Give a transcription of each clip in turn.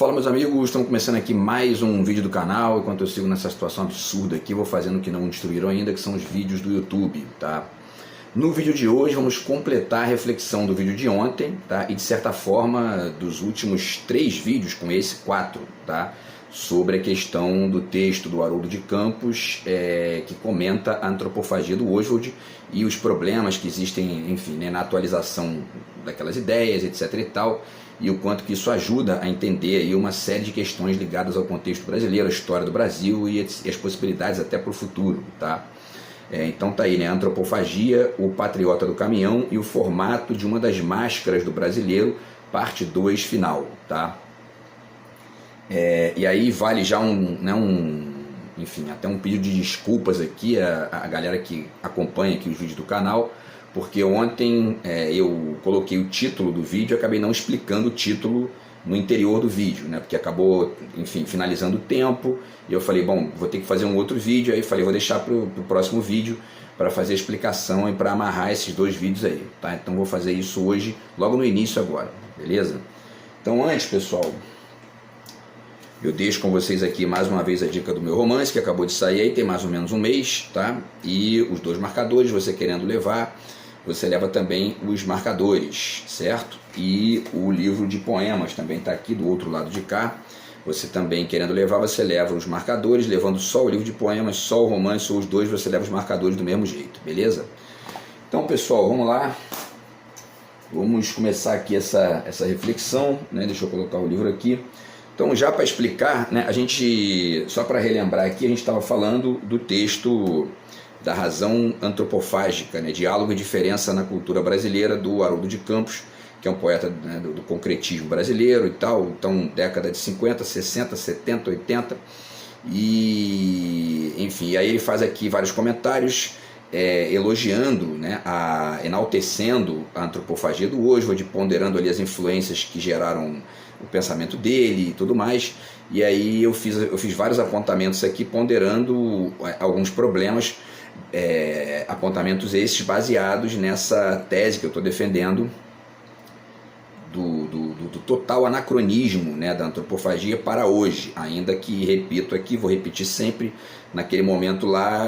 Fala, meus amigos, estamos começando aqui mais um vídeo do canal. Enquanto eu sigo nessa situação absurda aqui, vou fazendo o que não destruíram ainda, que são os vídeos do YouTube, tá? No vídeo de hoje vamos completar a reflexão do vídeo de ontem, tá? E de certa forma dos últimos 3 vídeos, com esse 4, tá? Sobre a questão do texto do Haroldo de Campos, que comenta a antropofagia do Oswald e os problemas que existem, enfim, né, na atualização daquelas ideias, etc e tal, e o quanto que isso ajuda a entender aí uma série de questões ligadas ao contexto brasileiro, a história do Brasil e as possibilidades até para o futuro, tá? Então tá aí, né? A antropofagia, o patriota do caminhão e o formato de uma das máscaras do brasileiro, parte 2 final, tá? E aí vale já enfim, até um pedido de desculpas aqui a galera que acompanha aqui os vídeos do canal, porque ontem eu coloquei o título do vídeo e acabei não explicando o título no interior do vídeo, né? Porque acabou, enfim, finalizando o tempo, e eu falei, bom, vou ter que fazer um outro vídeo, aí falei, vou deixar para o próximo vídeo para fazer a explicação e para amarrar esses 2 vídeos aí, tá? Então vou fazer isso hoje, logo no início agora, beleza? Então antes, pessoal, eu deixo com vocês aqui mais uma vez a dica do meu romance, que acabou de sair aí, tem mais ou menos um mês, tá? E os 2 marcadores, você querendo levar, você leva também os marcadores, certo? E o livro de poemas também está aqui do outro lado de cá. Você também querendo levar, você leva os marcadores, levando só o livro de poemas, só o romance ou os 2, você leva os marcadores do mesmo jeito, beleza? Então, pessoal, vamos lá. Vamos começar aqui essa reflexão, né? Deixa eu colocar o livro aqui. Então, já para explicar, né, só para relembrar aqui, a gente estava falando do texto da razão antropofágica, né, Diálogo e Diferença na Cultura Brasileira, do Haroldo de Campos, que é um poeta, né, do concretismo brasileiro e tal, então década de 50, 60, 70, 80, e enfim, aí ele faz aqui vários comentários elogiando, né, enaltecendo a antropofagia do Oswald, ponderando ali as influências que geraram o pensamento dele e tudo mais, e aí eu fiz vários apontamentos aqui ponderando alguns problemas, apontamentos esses baseados nessa tese que eu estou defendendo do total anacronismo, né, da antropofagia para hoje, ainda que, repito aqui, vou repetir sempre, naquele momento lá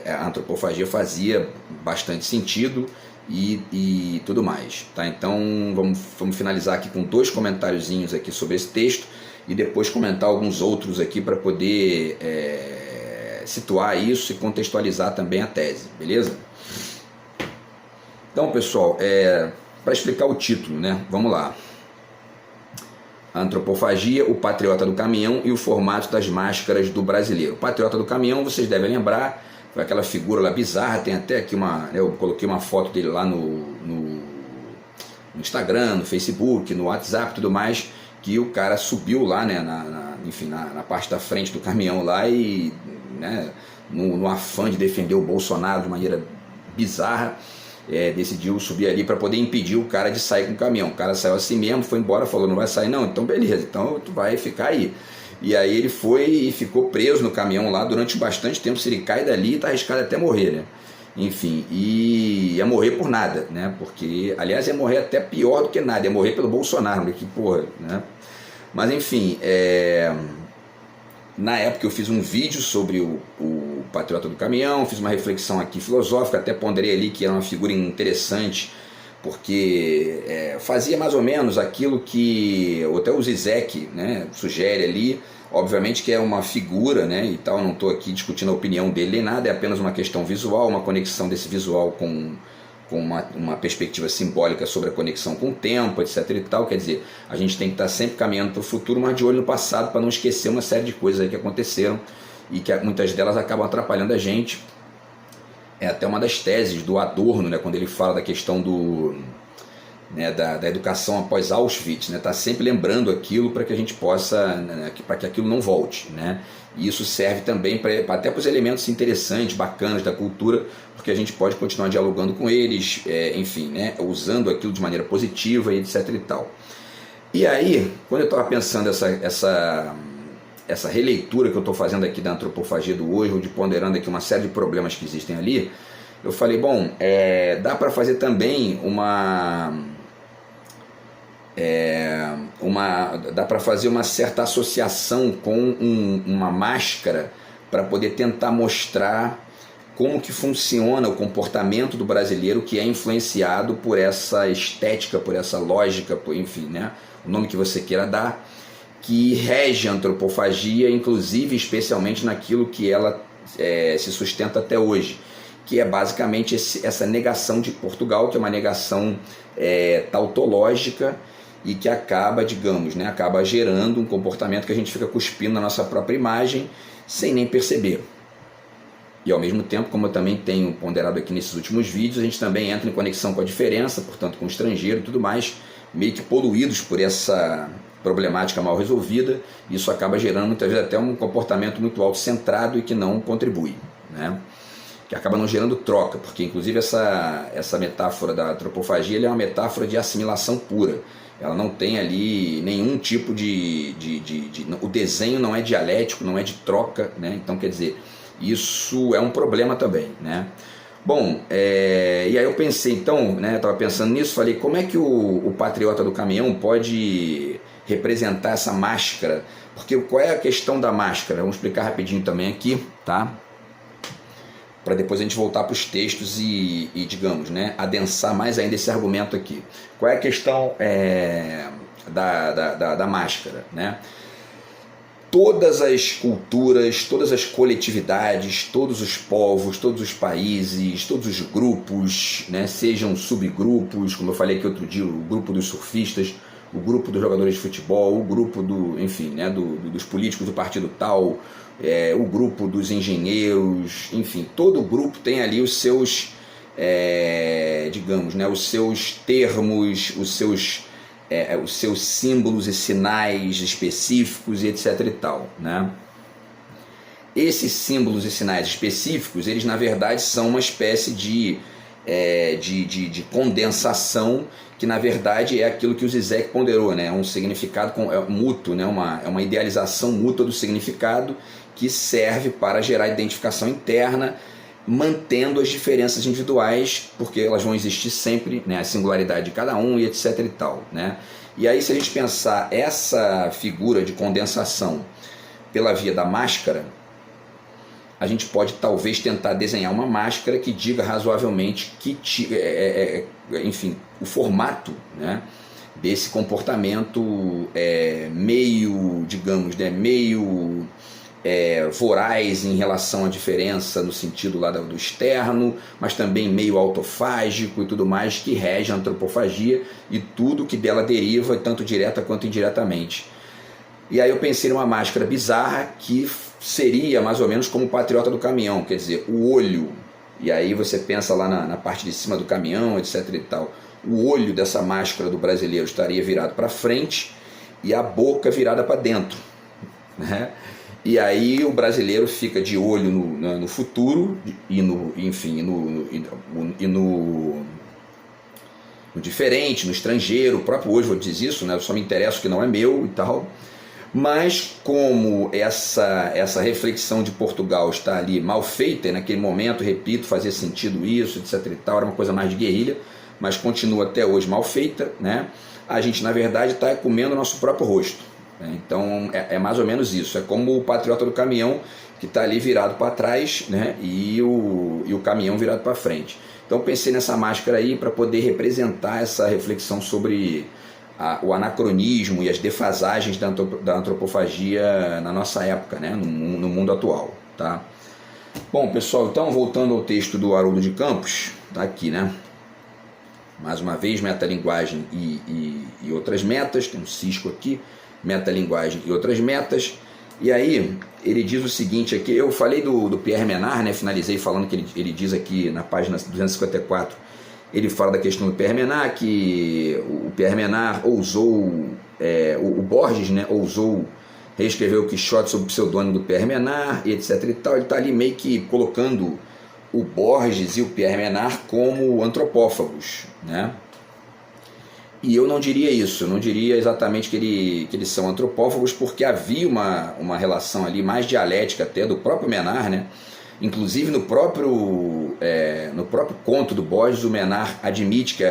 a antropofagia fazia bastante sentido e tudo mais, tá? Então vamos finalizar aqui com 2 comentáriozinhos aqui sobre esse texto e depois comentar alguns outros aqui para poder situar isso e contextualizar também a tese, beleza? Então, pessoal, para explicar o título, né? Vamos lá. A antropofagia, o patriota do caminhão e o formato das máscaras do brasileiro. O patriota do caminhão, vocês devem lembrar, foi aquela figura lá bizarra, tem até aqui eu coloquei uma foto dele lá no Instagram, no Facebook, no WhatsApp e tudo mais, que o cara subiu lá, né, na parte da frente do caminhão lá e, né, no afã de defender o Bolsonaro de maneira bizarra, decidiu subir ali para poder impedir o cara de sair com o caminhão. O cara saiu assim mesmo, foi embora, falou, não vai sair não, então beleza, então tu vai ficar aí. E aí ele foi e ficou preso no caminhão lá durante bastante tempo. Se ele cai dali, tá arriscado até morrer, né? Enfim, e ia morrer por nada, né? Porque, aliás, ia morrer até pior do que nada, ia morrer pelo Bolsonaro, que porra, né? Mas enfim, na época eu fiz um vídeo sobre o patriota do caminhão, fiz uma reflexão aqui filosófica, até ponderei ali que era uma figura interessante, porque fazia mais ou menos aquilo que até o Zizek, né, sugere ali. Obviamente que é uma figura, né, e tal, não estou aqui discutindo a opinião dele nem nada, é apenas uma questão visual, uma conexão desse visual com uma perspectiva simbólica sobre a conexão com o tempo, etc e tal. Quer dizer, a gente tem que estar sempre caminhando para o futuro, mas de olho no passado, para não esquecer uma série de coisas aí que aconteceram e que muitas delas acabam atrapalhando a gente. É até uma das teses do Adorno, né, quando ele fala da questão da educação após Auschwitz, né, tá sempre lembrando aquilo para que a gente possa, né, para que aquilo não volte, né? E isso serve também até para os elementos interessantes, bacanas da cultura, porque a gente pode continuar dialogando com eles, enfim, né, usando aquilo de maneira positiva e etc e tal. E aí, quando eu estava pensando essa releitura que eu estou fazendo aqui da antropofagia do Oswald, ponderando aqui uma série de problemas que existem ali, eu falei, bom, dá para fazer também dá para fazer uma certa associação com uma máscara para poder tentar mostrar como que funciona o comportamento do brasileiro, que é influenciado por essa estética, por essa lógica, enfim, né, o nome que você queira dar, que rege a antropofagia, inclusive especialmente naquilo que ela se sustenta até hoje, que é basicamente essa negação de Portugal, que é uma negação tautológica e que acaba, digamos, né, acaba gerando um comportamento que a gente fica cuspindo na nossa própria imagem sem nem perceber. E ao mesmo tempo, como eu também tenho ponderado aqui nesses últimos vídeos, a gente também entra em conexão com a diferença, portanto com o estrangeiro e tudo mais, meio que poluídos por essa problemática mal resolvida. Isso acaba gerando muitas vezes até um comportamento muito autocentrado e que não contribui, né? Que acaba não gerando troca, porque inclusive essa metáfora da antropofagia é uma metáfora de assimilação pura. Ela não tem ali nenhum tipo o desenho não é dialético, não é de troca, né? Então quer dizer, isso é um problema também, né? Bom, e aí eu pensei, então, né, estava pensando nisso, falei, como é que o patriota do caminhão pode representar essa máscara? Porque qual é a questão da máscara? Vamos explicar rapidinho também aqui, tá? Para depois a gente voltar para os textos e, digamos, né, adensar mais ainda esse argumento aqui. Qual é a questão da máscara, né? Todas as culturas, todas as coletividades, todos os povos, todos os países, todos os grupos, né, sejam subgrupos, como eu falei aqui outro dia, o grupo dos surfistas, o grupo dos jogadores de futebol, o grupo enfim, né, dos políticos do partido tal, o grupo dos engenheiros, enfim, todo grupo tem ali os seus, digamos, né, os seus termos, os seus símbolos e sinais específicos e etc e tal, né? Esses símbolos e sinais específicos, eles na verdade são uma espécie de condensação, que na verdade é aquilo que o Zizek ponderou, né? Um significado mútuo, né? É uma idealização mútua do significado que serve para gerar identificação interna, mantendo as diferenças individuais, porque elas vão existir sempre, né, a singularidade de cada um e etc e tal, né? E aí, se a gente pensar essa figura de condensação pela via da máscara, a gente pode talvez tentar desenhar uma máscara que diga razoavelmente enfim, o formato, né, desse comportamento meio, digamos, né, meio voraz em relação à diferença no sentido lá do externo, mas também meio autofágico e tudo mais, que rege a antropofagia e tudo que dela deriva, tanto direta quanto indiretamente. E aí eu pensei numa máscara bizarra que seria mais ou menos como o patriota do caminhão, quer dizer, o olho, e aí você pensa lá na parte de cima do caminhão, etc e tal, o olho dessa máscara do brasileiro estaria virado para frente e a boca virada para dentro, né? E aí o brasileiro fica de olho no futuro e no diferente, no estrangeiro. O próprio Oswald diz isso, né? Eu só me interesso que não é meu e tal. Mas como essa reflexão de Portugal está ali mal feita, e naquele momento, repito, fazia sentido isso, etc e tal, era uma coisa mais de guerrilha, mas continua até hoje mal feita, né? A gente, na verdade, está comendo o nosso próprio rosto. Então é mais ou menos isso, é como o patriota do caminhão que está ali virado para trás, né, e o caminhão virado para frente. Então pensei nessa máscara aí para poder representar essa reflexão sobre o anacronismo e as defasagens da antropofagia na nossa época, né, no mundo atual, tá? Bom, pessoal, então voltando ao texto do Haroldo de Campos, tá aqui, né? Mais uma vez, metalinguagem e outras metas, tem um cisco aqui, metalinguagem e outras metas. E aí ele diz o seguinte aqui, eu falei do Pierre Menard, né, finalizei falando que ele diz aqui na página 254, ele fala da questão do Pierre Menard, que o Pierre Menard ousou, o Borges, né, ousou reescrever o Quixote sob o pseudônimo do Pierre Menard e etc e tal. Ele está ali meio que colocando o Borges e o Pierre Menard como antropófagos, né? E eu não diria isso, eu não diria exatamente que eles são antropófagos, porque havia uma relação ali mais dialética até do próprio Menard, né? Inclusive no próprio conto do Borges, o Menard admite que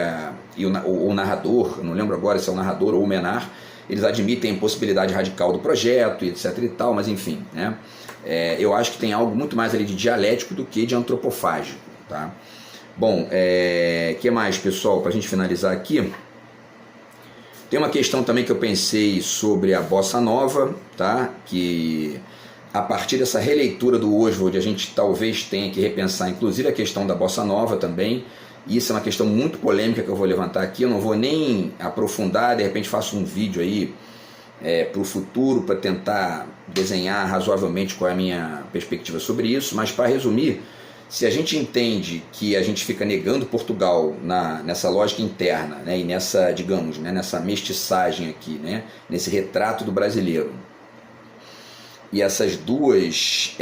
o narrador, não lembro agora se é o narrador ou o Menard, eles admitem a impossibilidade radical do projeto, etc e tal, mas enfim, né? Eu acho que tem algo muito mais ali de dialético do que de antropofágico, tá? Bom, que mais, pessoal, para a gente finalizar aqui? Tem uma questão também que eu pensei sobre a Bossa Nova, tá? Que a partir dessa releitura do Oswald, a gente talvez tenha que repensar, inclusive, a questão da Bossa Nova também. Isso é uma questão muito polêmica que eu vou levantar aqui. Eu não vou nem aprofundar, de repente faço um vídeo aí para o futuro, para tentar desenhar razoavelmente qual é a minha perspectiva sobre isso. Mas, para resumir, se a gente entende que a gente fica negando Portugal nessa lógica interna, né, e nessa, digamos, né, nessa mestiçagem aqui, né, nesse retrato do brasileiro, e essas duas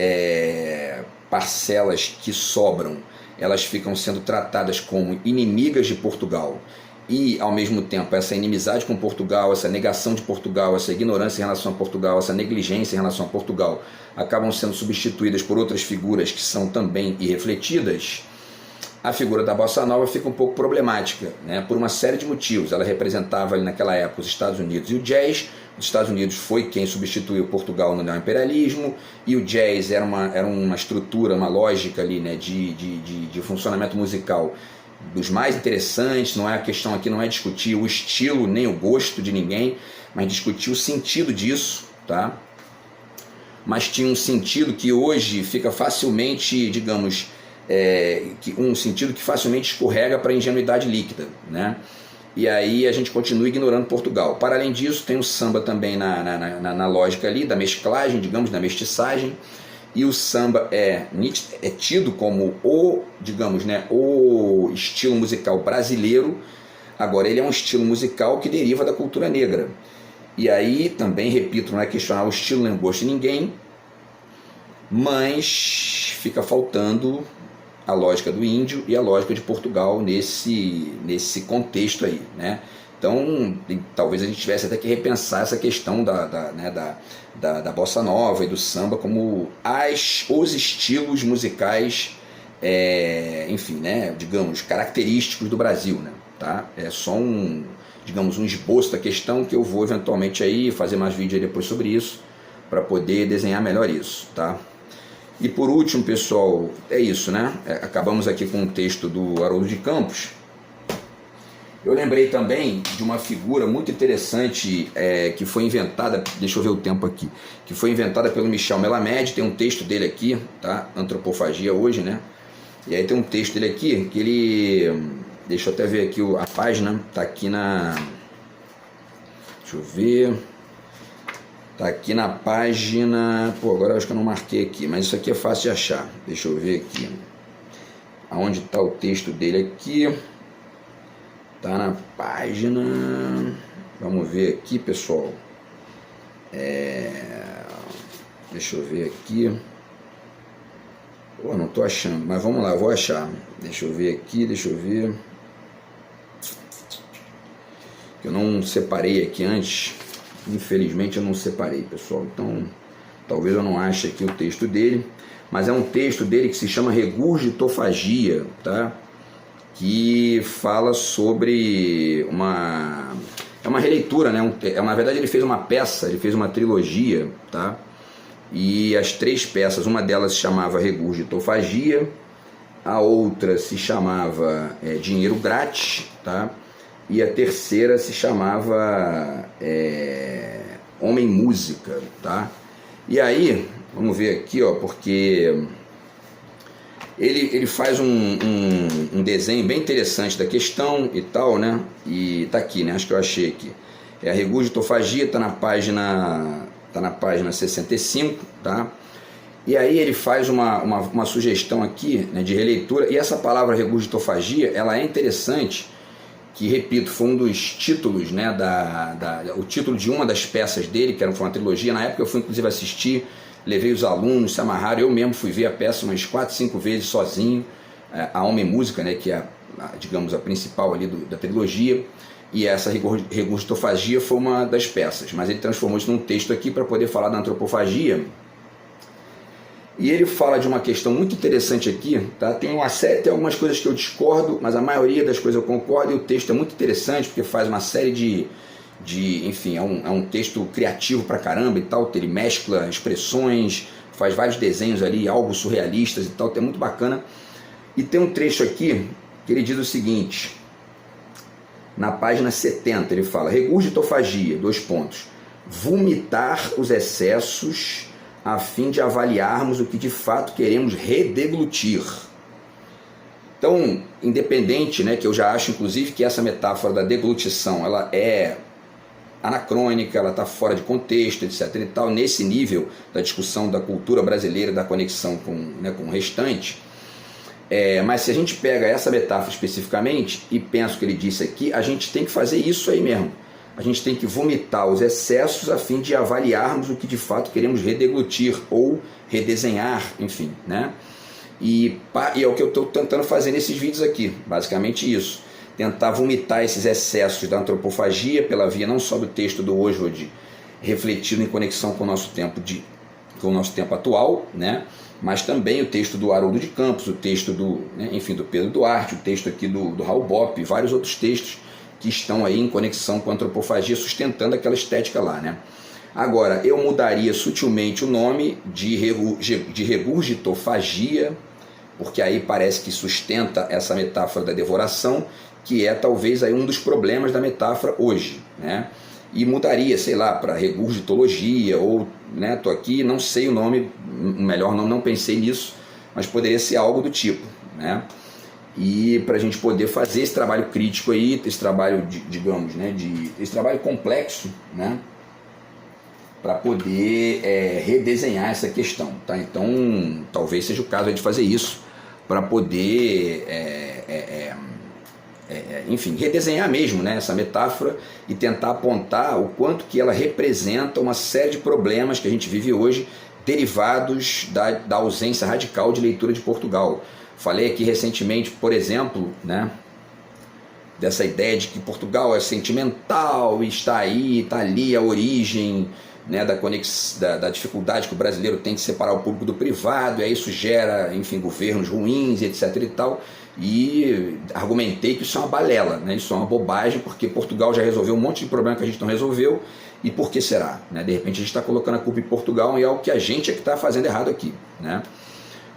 parcelas que sobram, elas ficam sendo tratadas como inimigas de Portugal, e ao mesmo tempo essa inimizade com Portugal, essa negação de Portugal, essa ignorância em relação a Portugal, essa negligência em relação a Portugal acabam sendo substituídas por outras figuras que são também irrefletidas, a figura da Bossa Nova fica um pouco problemática, né, por uma série de motivos. Ela representava ali naquela época os Estados Unidos e o jazz. Os Estados Unidos foi quem substituiu Portugal no neoimperialismo, e o jazz era uma estrutura, uma lógica ali, né, de funcionamento musical dos mais interessantes. Não é a questão aqui, não é discutir o estilo nem o gosto de ninguém, mas discutir o sentido disso, tá? Mas tinha um sentido que hoje fica facilmente, digamos, um sentido que facilmente escorrega para a ingenuidade líquida, né? E aí a gente continua ignorando Portugal. Para além disso, tem o samba também na lógica ali da mesclagem, digamos, da mestiçagem. E o samba é tido como digamos, né, o estilo musical brasileiro. Agora, ele é um estilo musical que deriva da cultura negra. E aí, também, repito, não é questionar o estilo nem o gosto de ninguém, mas fica faltando a lógica do índio e a lógica de Portugal nesse contexto aí, né? Então, talvez a gente tivesse até que repensar essa questão da Bossa Nova e do samba como os estilos musicais, enfim, né, digamos, característicos do Brasil, né? Tá? É só digamos, um esboço da questão que eu vou eventualmente aí fazer mais vídeo aí depois sobre isso, para poder desenhar melhor isso, tá? E por último, pessoal, é isso, né? Acabamos aqui com um texto do Haroldo de Campos. Eu lembrei também de uma figura muito interessante que foi inventada, deixa eu ver o tempo aqui, que foi inventada pelo Michel Melamed. Tem um texto dele aqui, tá? Antropofagia hoje, né? E aí tem um texto dele aqui que ele, deixa eu até ver aqui a página, tá aqui deixa eu ver, tá aqui na página, agora eu acho que eu não marquei aqui, mas isso aqui é fácil de achar. Deixa eu ver aqui, aonde está o texto dele aqui. Tá na página, vamos ver aqui, pessoal, deixa eu ver aqui, não tô achando, mas vamos lá, vou achar, deixa eu ver aqui, eu não separei aqui antes, infelizmente eu não separei, pessoal, então talvez eu não ache aqui o texto dele, mas é um texto dele que se chama Regurgitofagia, tá? Que fala sobre uma releitura, né? Na verdade ele fez uma peça, ele fez uma trilogia, tá? E as três peças, uma delas se chamava Regurgitofagia, a outra se chamava Dinheiro Grátis, tá? E a terceira se chamava Homem Música, tá? E aí, vamos ver aqui, porque ele faz um desenho bem interessante da questão e tal, né? E tá aqui, né? Acho que eu achei aqui. A regurgitofagia tá na página 65, tá? E aí ele faz uma sugestão aqui, né, de releitura. E essa palavra regurgitofagia, ela é interessante, que, repito, foi um dos títulos, né, o título de uma das peças dele, que foi uma trilogia. Na época eu fui inclusive assistir, levei os alunos, se amarraram, eu mesmo fui ver a peça umas 4, 5 vezes sozinho, a Homem Música, né, que é, digamos, a principal ali da trilogia, e essa regurgitofagia foi uma das peças, mas ele transformou isso num texto aqui para poder falar da antropofagia. E ele fala de uma questão muito interessante aqui, tá? Tem algumas coisas que eu discordo, mas a maioria das coisas eu concordo, e o texto é muito interessante porque faz uma série de enfim, é um texto criativo pra caramba e tal, ele mescla expressões, faz vários desenhos ali, algo surrealistas e tal, é muito bacana. E tem um trecho aqui que ele diz o seguinte, na página 70, ele fala: regurgitofagia, vomitar os excessos a fim de avaliarmos o que de fato queremos redeglutir. Então, independente, né, que eu já acho inclusive que essa metáfora da deglutição, ela é anacrônica, ela está fora de contexto, etc. e tal, nesse nível da discussão da cultura brasileira, da conexão com o restante. Mas se a gente pega essa metáfora especificamente e pensa o que ele disse aqui, a gente tem que fazer isso aí mesmo. A gente tem que vomitar os excessos a fim de avaliarmos o que de fato queremos redeglutir ou redesenhar, enfim, né? E é o que eu estou tentando fazer nesses vídeos aqui, basicamente isso. Tentar vomitar esses excessos da antropofagia pela via não só do texto do Oswald, refletido em conexão com o nosso tempo atual, né? Mas também o texto do Haroldo de Campos, o texto do Pedro Duarte, o texto aqui do Raul Bopp, vários outros textos que estão aí em conexão com a antropofagia, sustentando aquela estética lá, né? Agora, eu mudaria sutilmente o nome de regurgitofagia, porque aí parece que sustenta essa metáfora da devoração, que é talvez aí um dos problemas da metáfora hoje, né? E mudaria, sei lá, para regurgitologia, ou, né, tô aqui, não sei o nome, melhor não pensei nisso, mas poderia ser algo do tipo, né? E para a gente poder fazer esse trabalho crítico aí, esse trabalho, digamos, né, esse trabalho complexo, né, para poder redesenhar essa questão, tá? Então, talvez seja o caso de fazer isso, para poder, enfim, redesenhar mesmo, né, essa metáfora e tentar apontar o quanto que ela representa uma série de problemas que a gente vive hoje, derivados da ausência radical de leitura de Portugal. Falei aqui recentemente, por exemplo, né, dessa ideia de que Portugal é sentimental, e está ali a origem, né, da dificuldade que o brasileiro tem de separar o público do privado, e aí isso gera, enfim, governos ruins, etc. e tal, e argumentei que isso é uma balela, né, isso é uma bobagem, porque Portugal já resolveu um monte de problema que a gente não resolveu, e por que será? Né? De repente a gente está colocando a culpa em Portugal e é algo que a gente é que está fazendo errado aqui, né?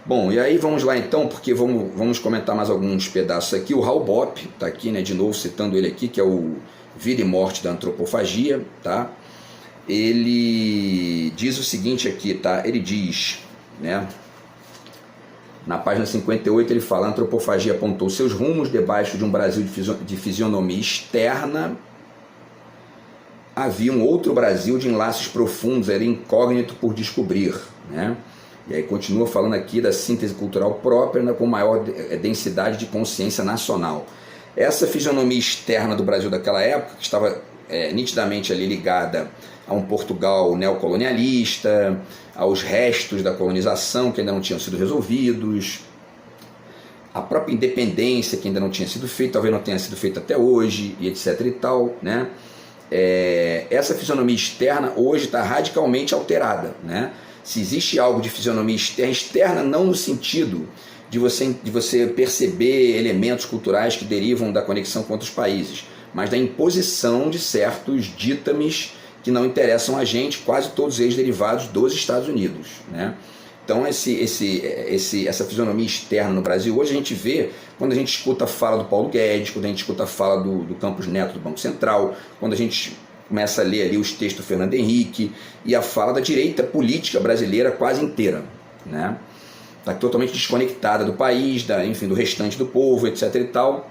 Bom, e aí vamos lá então, porque vamos comentar mais alguns pedaços aqui. O Raul Bopp está aqui, né, de novo citando ele aqui, que é o Vida e Morte da Antropofagia, tá? Ele diz o seguinte aqui, tá? Ele diz, né, na página 58 ele fala: a antropofagia apontou seus rumos debaixo de um Brasil de fisionomia externa. Havia um outro Brasil de enlaces profundos, era incógnito por descobrir, né? E aí continua falando aqui da síntese cultural própria, né, com maior densidade de consciência nacional. Essa fisionomia externa do Brasil daquela época, que estava nitidamente ali ligada a um Portugal neocolonialista, aos restos da colonização que ainda não tinham sido resolvidos, a própria independência que ainda não tinha sido feita, talvez não tenha sido feita até hoje, e etc. e tal, né? Essa fisionomia externa hoje está radicalmente alterada, né? Se existe algo de fisionomia externa não no sentido de você perceber elementos culturais que derivam da conexão com outros países, mas da imposição de certos ditames que não interessam a gente, quase todos eles derivados dos Estados Unidos, né? Então essa fisionomia externa no Brasil, hoje a gente vê, quando a gente escuta a fala do Paulo Guedes, quando a gente escuta a fala do Campos Neto do Banco Central, quando a gente começa a ler ali os textos do Fernando Henrique e a fala da direita política brasileira quase inteira, né? Está totalmente desconectada do país, enfim, do restante do povo, etc. e tal.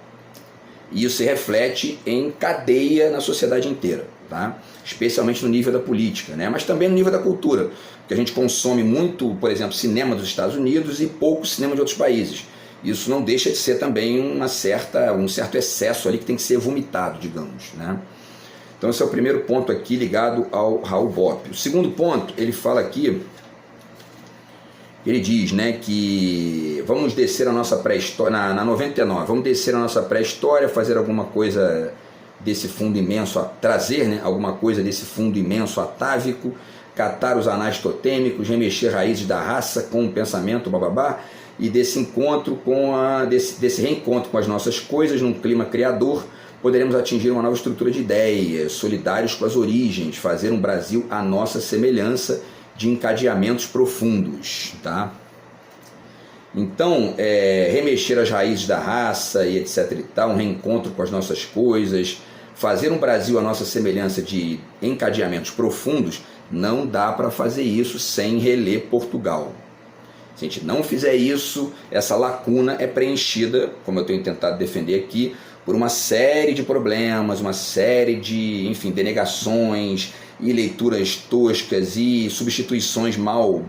E isso se reflete em cadeia na sociedade inteira, tá? Especialmente no nível da política, né? Mas também no nível da cultura, porque a gente consome muito, por exemplo, cinema dos Estados Unidos e pouco cinema de outros países. Isso não deixa de ser também um certo excesso ali que tem que ser vomitado, digamos, né? Então esse é o primeiro ponto aqui ligado ao Raul Bopp. O segundo ponto, ele fala aqui, ele diz, né, que vamos descer a nossa pré-história, na 99, vamos descer a nossa pré-história, fazer alguma coisa desse fundo imenso, trazer, né, alguma coisa desse fundo imenso atávico, catar os anais totêmicos, remexer raízes da raça com o pensamento, bababá, e desse reencontro com as nossas coisas num clima criador, poderemos atingir uma nova estrutura de ideias, solidários com as origens, fazer um Brasil à nossa semelhança de encadeamentos profundos, tá? Então, remexer as raízes da raça e etc e tal, um reencontro com as nossas coisas, fazer um Brasil à nossa semelhança de encadeamentos profundos, não dá para fazer isso sem reler Portugal. Se a gente não fizer isso, essa lacuna é preenchida, como eu tenho tentado defender aqui, por uma série de problemas, uma série de, enfim, denegações e leituras toscas e substituições mal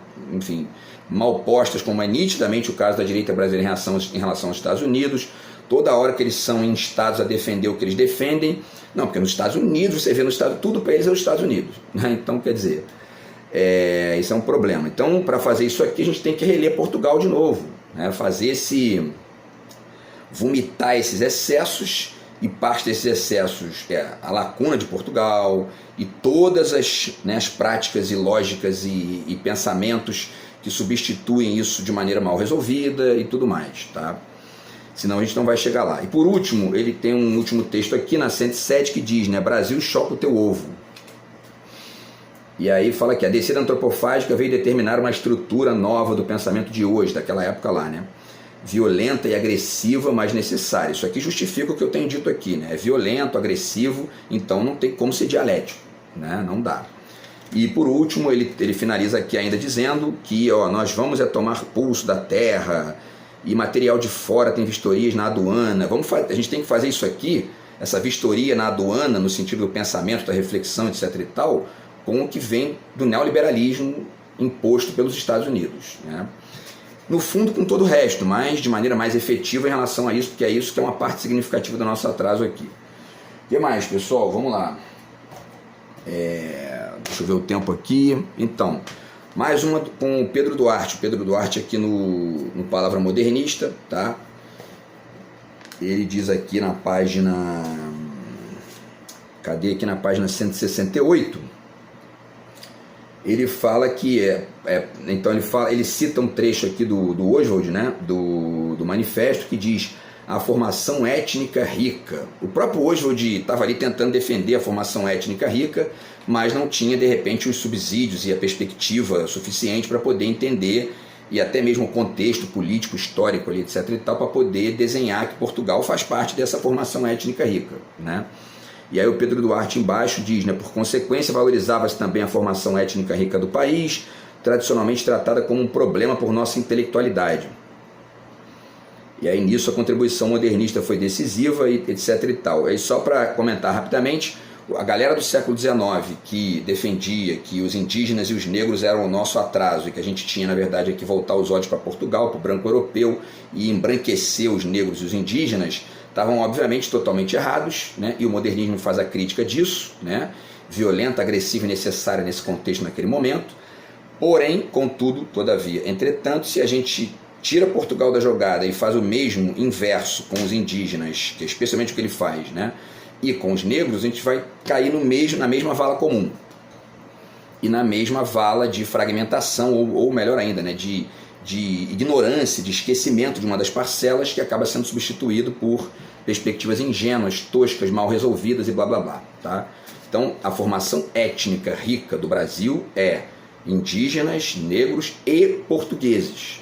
postas, como é nitidamente o caso da direita brasileira em relação aos Estados Unidos. Toda hora que eles são instados a defender o que eles defendem, não, porque nos Estados Unidos, você vê no Estado, tudo para eles é os Estados Unidos, né? Então, quer dizer, isso é um problema. Então, para fazer isso aqui, a gente tem que reler Portugal de novo, né? Vomitar esses excessos, e parte desses excessos é a lacuna de Portugal e todas as práticas ilógicas e pensamentos que substituem isso de maneira mal resolvida e tudo mais, tá? Senão a gente não vai chegar lá. E por último, ele tem um último texto aqui na 107 que diz, né, Brasil, choca o teu ovo. E aí fala que a descida antropofágica veio determinar uma estrutura nova do pensamento de hoje, daquela época lá, né? Violenta e agressiva, mas necessária. Isso aqui justifica o que eu tenho dito aqui, né? É violento, agressivo, então não tem como ser dialético, né? Não dá. E por último, ele finaliza aqui ainda dizendo que nós vamos tomar pulso da terra e material de fora tem vistorias na aduana. A gente tem que fazer isso aqui, essa vistoria na aduana, no sentido do pensamento, da reflexão, etc. e tal, com o que vem do neoliberalismo imposto pelos Estados Unidos, né? No fundo, com todo o resto, mas de maneira mais efetiva em relação a isso, porque é isso que é uma parte significativa do nosso atraso aqui. O que mais, pessoal? Vamos lá. Deixa eu ver o tempo aqui. Então, mais uma com o Pedro Duarte. O Pedro Duarte aqui no Palavra Modernista, tá? Ele diz aqui na página... Cadê? Aqui na página 168. Ele fala que então ele cita um trecho aqui do Oswald, né, do manifesto, que diz a formação étnica rica. O próprio Oswald estava ali tentando defender a formação étnica rica, mas não tinha, de repente, os subsídios e a perspectiva suficiente para poder entender, e até mesmo o contexto político, histórico, ali, etc. e tal, para poder desenhar que Portugal faz parte dessa formação étnica rica, né? E aí o Pedro Duarte embaixo diz, né, por consequência valorizava-se também a formação étnica rica do país, tradicionalmente tratada como um problema por nossa intelectualidade. E aí nisso a contribuição modernista foi decisiva, e etc. e tal. Aí só para comentar rapidamente, a galera do século XIX que defendia que os indígenas e os negros eram o nosso atraso e que a gente tinha, na verdade, que voltar os olhos para Portugal, para o branco europeu e embranquecer os negros e os indígenas, estavam obviamente totalmente errados, né? E o modernismo faz a crítica disso, né? Violenta, agressiva e necessária nesse contexto naquele momento. Porém, contudo, todavia, entretanto, se a gente tira Portugal da jogada e faz o mesmo inverso com os indígenas, que é especialmente o que ele faz, né? E com os negros, a gente vai cair na mesma vala comum e na mesma vala de fragmentação, ou melhor ainda, né? de ignorância, de esquecimento de uma das parcelas, que acaba sendo substituído por perspectivas ingênuas, toscas, mal resolvidas e blá blá blá, tá? Então, a formação étnica rica do Brasil é indígenas, negros e portugueses,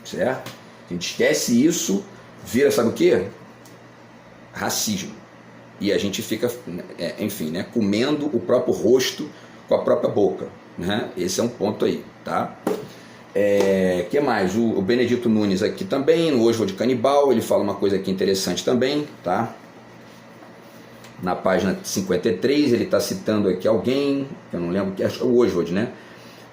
certo? A gente esquece isso, vira, sabe o quê? Racismo. E a gente fica, enfim, né, comendo o próprio rosto com a própria boca, né? Esse é um ponto aí, tá? Que mais? O Benedito Nunes aqui também, no Oswald Canibal, ele fala uma coisa aqui interessante também, tá? Na página 53, ele está citando aqui alguém, que eu não lembro, que é o Oswald, né?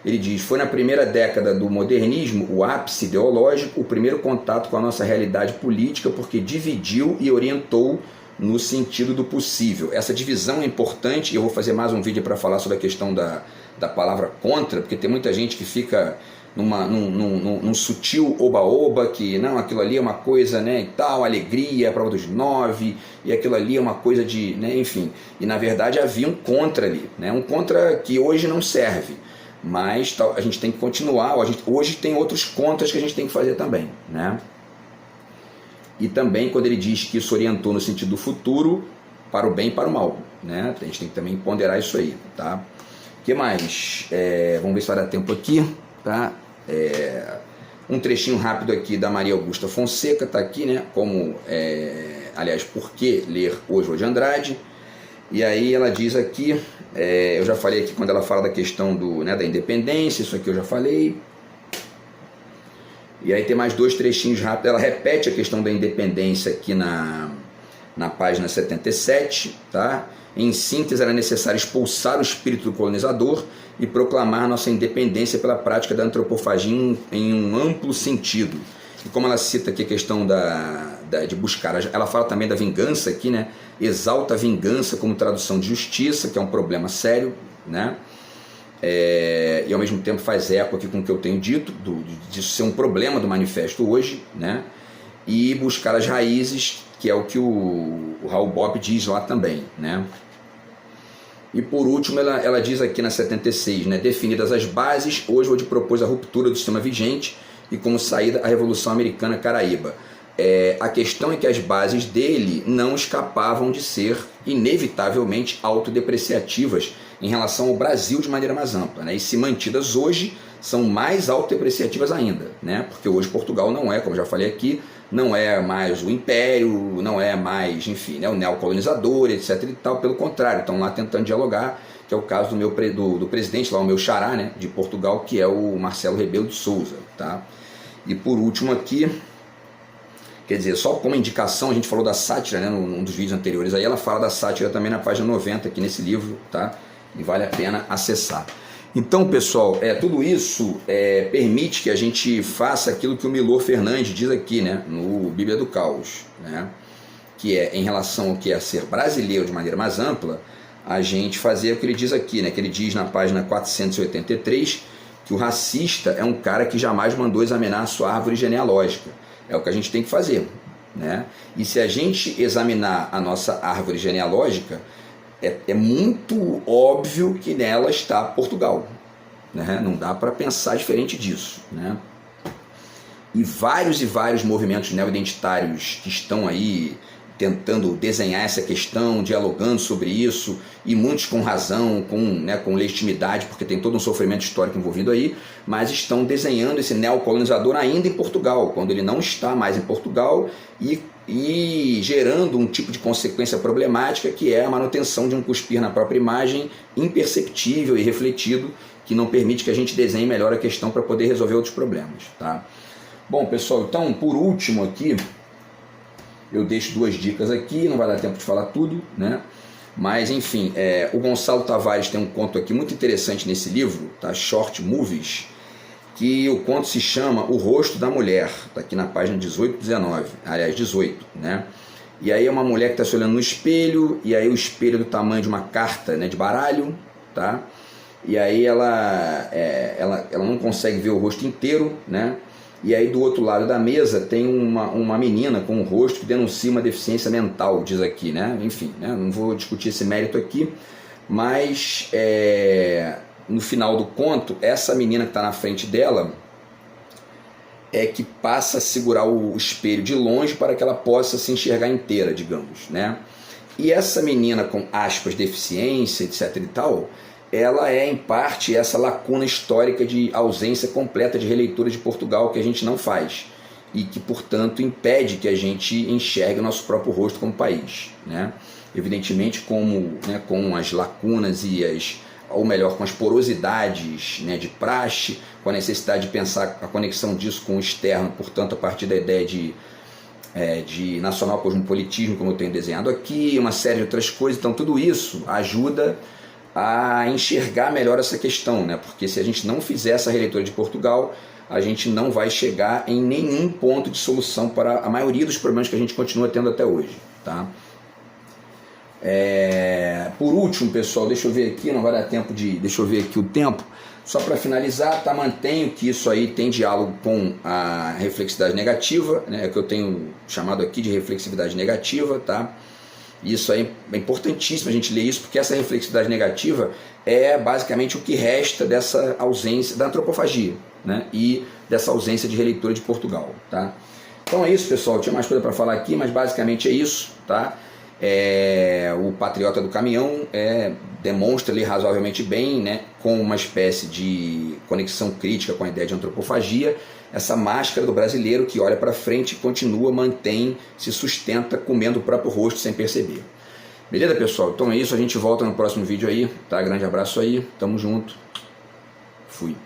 Ele diz, foi na primeira década do modernismo, o ápice ideológico, o primeiro contato com a nossa realidade política, porque dividiu e orientou no sentido do possível. Essa divisão é importante, e eu vou fazer mais um vídeo para falar sobre a questão da palavra contra, porque tem muita gente que fica num sutil oba-oba, que não, aquilo ali é uma coisa, né, e tal, alegria, a prova dos 9, e aquilo ali é uma coisa de, né, enfim, e na verdade havia um contra ali, né, um contra que hoje não serve, mas a gente tem que continuar, hoje tem outros contras que a gente tem que fazer também, né. E também quando ele diz que isso orientou no sentido do futuro, para o bem e para o mal, né? A gente tem que também ponderar isso aí, tá? O que mais? Vamos ver se vai dar tempo aqui, tá? Um trechinho rápido aqui da Maria Augusta Fonseca, tá aqui, né? Aliás, por que ler Oswald de Andrade? E aí ela diz aqui, eu já falei aqui quando ela fala da questão da independência, isso aqui eu já falei. E aí tem mais 2 trechinhos rápidos, ela repete a questão da independência aqui na página 77, tá? Em síntese, era necessário expulsar o espírito do colonizador e proclamar nossa independência pela prática da antropofagia em um amplo sentido. E como ela cita aqui a questão de buscar, ela fala também da vingança aqui, né? Exalta a vingança como tradução de justiça, que é um problema sério, né? E ao mesmo tempo faz eco aqui com o que eu tenho dito, disso ser um problema do manifesto hoje, né? E buscar as raízes, que é o que o Raul Bopp diz lá também, né? E por último ela diz aqui na 76, né? Definidas as bases, Oswald propôs a ruptura do sistema vigente e como saída a Revolução Americana Caraíba. A questão é que as bases dele não escapavam de ser inevitavelmente autodepreciativas em relação ao Brasil de maneira mais ampla, né? E se mantidas hoje, são mais autodepreciativas ainda, né? Porque hoje Portugal não é, como já falei aqui, não é mais o império, não é mais, enfim, né, o neocolonizador, etc. e tal, pelo contrário, estão lá tentando dialogar, que é o caso do presidente, lá o meu xará, né, de Portugal, que é o Marcelo Rebelo de Sousa, tá? E por último aqui, quer dizer, só como indicação, a gente falou da sátira, né, num dos vídeos anteriores, aí ela fala da sátira também na página 90 aqui nesse livro, tá? E vale a pena acessar. Então, pessoal, tudo isso permite que a gente faça aquilo que o Milor Fernandes diz aqui, né, no Bíblia do Caos, né, que é em relação ao que é ser brasileiro de maneira mais ampla, a gente fazer o que ele diz aqui, né, que ele diz na página 483, que o racista é um cara que jamais mandou examinar a sua árvore genealógica. É o que a gente tem que fazer, né? E se a gente examinar a nossa árvore genealógica, é muito óbvio que nela está Portugal, né? Não dá para pensar diferente disso, né? E vários movimentos neoidentitários que estão aí tentando desenhar essa questão, dialogando sobre isso, e muitos com razão, com legitimidade, porque tem todo um sofrimento histórico envolvido aí, mas estão desenhando esse neocolonizador ainda em Portugal, quando ele não está mais em Portugal, e gerando um tipo de consequência problemática, que é a manutenção de um cuspir na própria imagem, imperceptível e refletido, que não permite que a gente desenhe melhor a questão para poder resolver outros problemas, tá? Bom, pessoal, então, por último aqui, eu deixo 2 dicas aqui, não vai dar tempo de falar tudo, né? Mas, enfim, o Gonçalo Tavares tem um conto aqui muito interessante nesse livro, tá? Short Movies, que o conto se chama O Rosto da Mulher, tá aqui na página 18 e 19, aliás, 18, né? E aí é uma mulher que está se olhando no espelho, e aí o espelho é do tamanho de uma carta, né, de baralho, tá? E aí ela não consegue ver o rosto inteiro, né? E aí do outro lado da mesa tem uma menina com um rosto que denuncia uma deficiência mental, diz aqui, né? Enfim, né? Não vou discutir esse mérito aqui, mas no final do conto, essa menina que está na frente dela que passa a segurar o espelho de longe para que ela possa se enxergar inteira, digamos, né? E essa menina com aspas deficiência, etc e tal, ela é em parte essa lacuna histórica de ausência completa de releitura de Portugal que a gente não faz e que, portanto, impede que a gente enxergue o nosso próprio rosto como país, né? Evidentemente, com as lacunas ou melhor, com as porosidades, né, de praxe, com a necessidade de pensar a conexão disso com o externo, portanto, a partir da ideia de nacional cosmopolitismo, como eu tenho desenhado aqui, uma série de outras coisas. Então, tudo isso ajuda a enxergar melhor essa questão, né? Porque se a gente não fizer essa releitura de Portugal, a gente não vai chegar em nenhum ponto de solução para a maioria dos problemas que a gente continua tendo até hoje, tá? Por último, pessoal, deixa eu ver aqui, não vai dar tempo deixa eu ver aqui o tempo, só para finalizar, tá? Mantenho que isso aí tem diálogo com a reflexividade negativa, né? Que eu tenho chamado aqui de reflexividade negativa, tá? Isso aí é importantíssimo a gente ler isso, porque essa reflexividade negativa é basicamente o que resta dessa ausência da antropofagia, né? E dessa ausência de releitura de Portugal, tá? Então é isso, pessoal, tinha mais coisa para falar aqui, mas basicamente é isso, tá? O patriota do caminhão demonstra ali razoavelmente bem, né, com uma espécie de conexão crítica com a ideia de antropofagia, essa máscara do brasileiro que olha para frente e continua, mantém, se sustenta comendo o próprio rosto sem perceber. Beleza, pessoal? Então é isso, a gente volta no próximo vídeo aí, tá? Grande abraço aí, tamo junto, fui.